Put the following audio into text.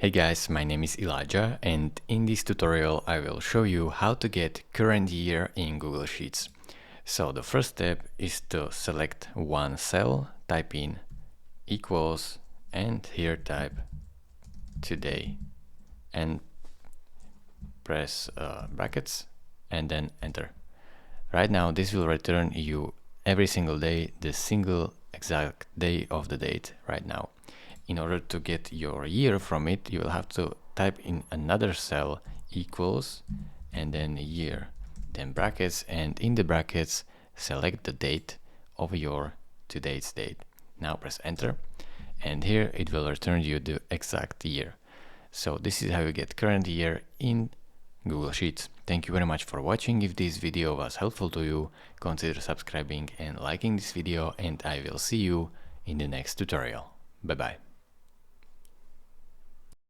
Hey guys, my name is Elijah, and in this tutorial I will show you how to get current year in Google Sheets. So the first step is to select one cell, type in equals, and here type today and press brackets and then enter. Right now this will return you every single day the single exact day of the date right now. In order to get your year from it, you will have to type in another cell equals and then year, then brackets, and in the brackets select the date of your today's date. Now press enter, and here it will return you the exact year. So this is how you get current year in Google Sheets. Thank you very much for watching. If this video was helpful to you, consider subscribing and liking this video, and I will see you in the next tutorial. Bye bye.